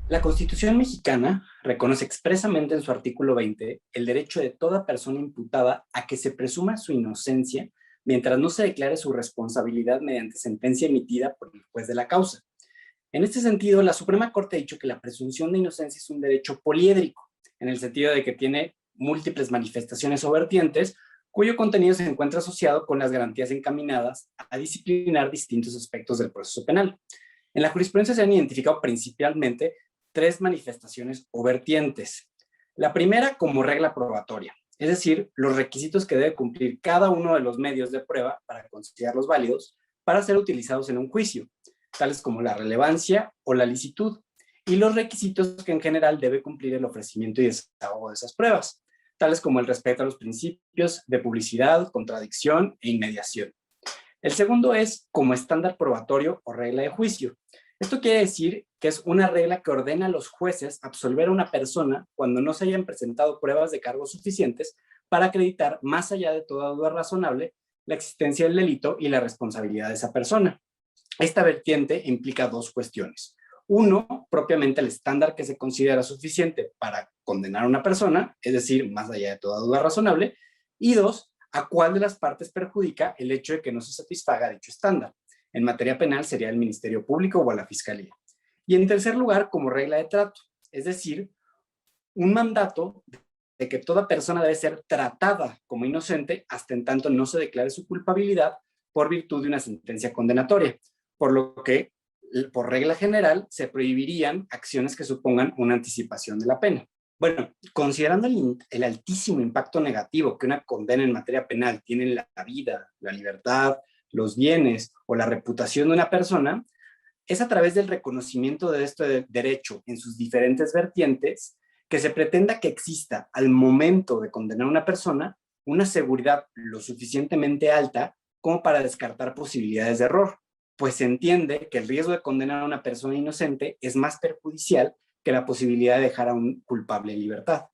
La Constitución mexicana reconoce expresamente en su artículo 20 el derecho de toda persona imputada a que se presuma su inocencia mientras no se declare su responsabilidad mediante sentencia emitida por el juez de la causa. En este sentido, la Suprema Corte ha dicho que la presunción de inocencia es un derecho poliédrico, en el sentido de que tiene múltiples manifestaciones o vertientes, cuyo contenido se encuentra asociado con las garantías encaminadas a disciplinar distintos aspectos del proceso penal. En la jurisprudencia se han identificado principalmente tres manifestaciones o vertientes. La primera como regla probatoria, es decir, los requisitos que debe cumplir cada uno de los medios de prueba para considerarlos válidos para ser utilizados en un juicio, tales como la relevancia o la licitud, y los requisitos que en general debe cumplir el ofrecimiento y desahogo de esas pruebas, tales como el respeto a los principios de publicidad, contradicción e inmediación. El segundo es como estándar probatorio o regla de juicio. Esto quiere decir que es una regla que ordena a los jueces absolver a una persona cuando no se hayan presentado pruebas de cargos suficientes para acreditar, más allá de toda duda razonable, la existencia del delito y la responsabilidad de esa persona. Esta vertiente implica dos cuestiones. Uno, propiamente el estándar que se considera suficiente para condenar a una persona, es decir, más allá de toda duda razonable. Y dos, a cuál de las partes perjudica el hecho de que no se satisfaga dicho estándar. En materia penal sería el Ministerio Público o la Fiscalía. Y en tercer lugar, como regla de trato, es decir, un mandato de que toda persona debe ser tratada como inocente hasta en tanto no se declare su culpabilidad por virtud de una sentencia condenatoria, por lo que, por regla general, se prohibirían acciones que supongan una anticipación de la pena. Bueno, considerando el altísimo impacto negativo que una condena en materia penal tiene en la vida, la libertad, los bienes o la reputación de una persona, es a través del reconocimiento de este derecho en sus diferentes vertientes que se pretenda que exista al momento de condenar a una persona una seguridad lo suficientemente alta como para descartar posibilidades de error, pues se entiende que el riesgo de condenar a una persona inocente es más perjudicial que la posibilidad de dejar a un culpable en libertad.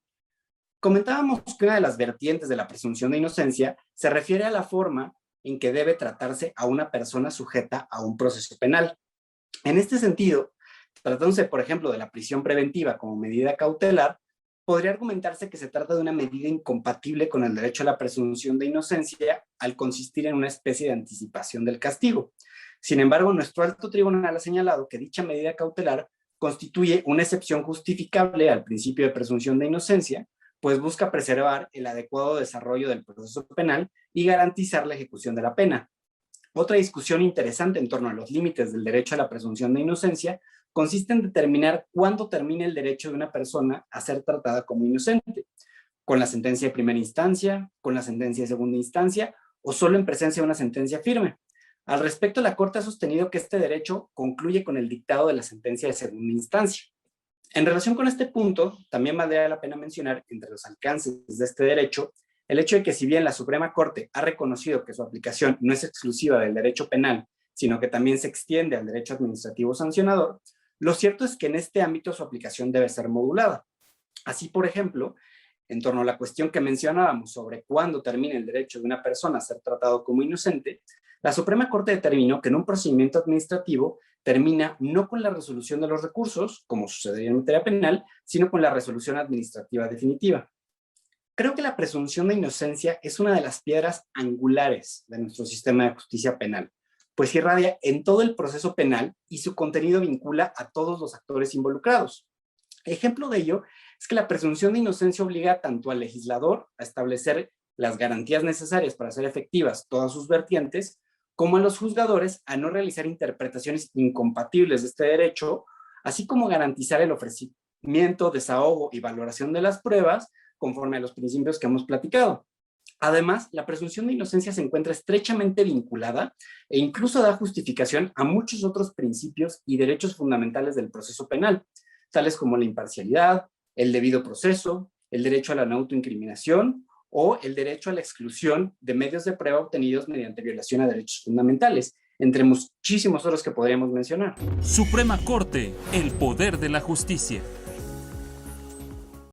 Comentábamos que una de las vertientes de la presunción de inocencia se refiere a la forma en que debe tratarse a una persona sujeta a un proceso penal. En este sentido, tratándose, por ejemplo, de la prisión preventiva como medida cautelar, podría argumentarse que se trata de una medida incompatible con el derecho a la presunción de inocencia al consistir en una especie de anticipación del castigo. Sin embargo, nuestro alto tribunal ha señalado que dicha medida cautelar constituye una excepción justificable al principio de presunción de inocencia, pues busca preservar el adecuado desarrollo del proceso penal y garantizar la ejecución de la pena. Otra discusión interesante en torno a los límites del derecho a la presunción de inocencia consiste en determinar cuándo termina el derecho de una persona a ser tratada como inocente, con la sentencia de primera instancia, con la sentencia de segunda instancia o solo en presencia de una sentencia firme. Al respecto, la Corte ha sostenido que este derecho concluye con el dictado de la sentencia de segunda instancia. En relación con este punto, también valdría la pena mencionar, entre los alcances de este derecho, el hecho de que si bien la Suprema Corte ha reconocido que su aplicación no es exclusiva del derecho penal, sino que también se extiende al derecho administrativo sancionador, lo cierto es que en este ámbito su aplicación debe ser modulada. Así, por ejemplo, en torno a la cuestión que mencionábamos sobre cuándo termina el derecho de una persona a ser tratado como inocente, la Suprema Corte determinó que en un procedimiento administrativo termina no con la resolución de los recursos, como sucedería en materia penal, sino con la resolución administrativa definitiva. Creo que la presunción de inocencia es una de las piedras angulares de nuestro sistema de justicia penal, pues irradia en todo el proceso penal y su contenido vincula a todos los actores involucrados. Ejemplo de ello es que la presunción de inocencia obliga tanto al legislador a establecer las garantías necesarias para hacer efectivas todas sus vertientes, como a los juzgadores a no realizar interpretaciones incompatibles de este derecho, así como garantizar el ofrecimiento, desahogo y valoración de las pruebas conforme a los principios que hemos platicado. Además, la presunción de inocencia se encuentra estrechamente vinculada e incluso da justificación a muchos otros principios y derechos fundamentales del proceso penal, tales como la imparcialidad, el debido proceso, el derecho a la no autoincriminación o el derecho a la exclusión de medios de prueba obtenidos mediante violación a derechos fundamentales, entre muchísimos otros que podríamos mencionar. Suprema Corte, el poder de la justicia.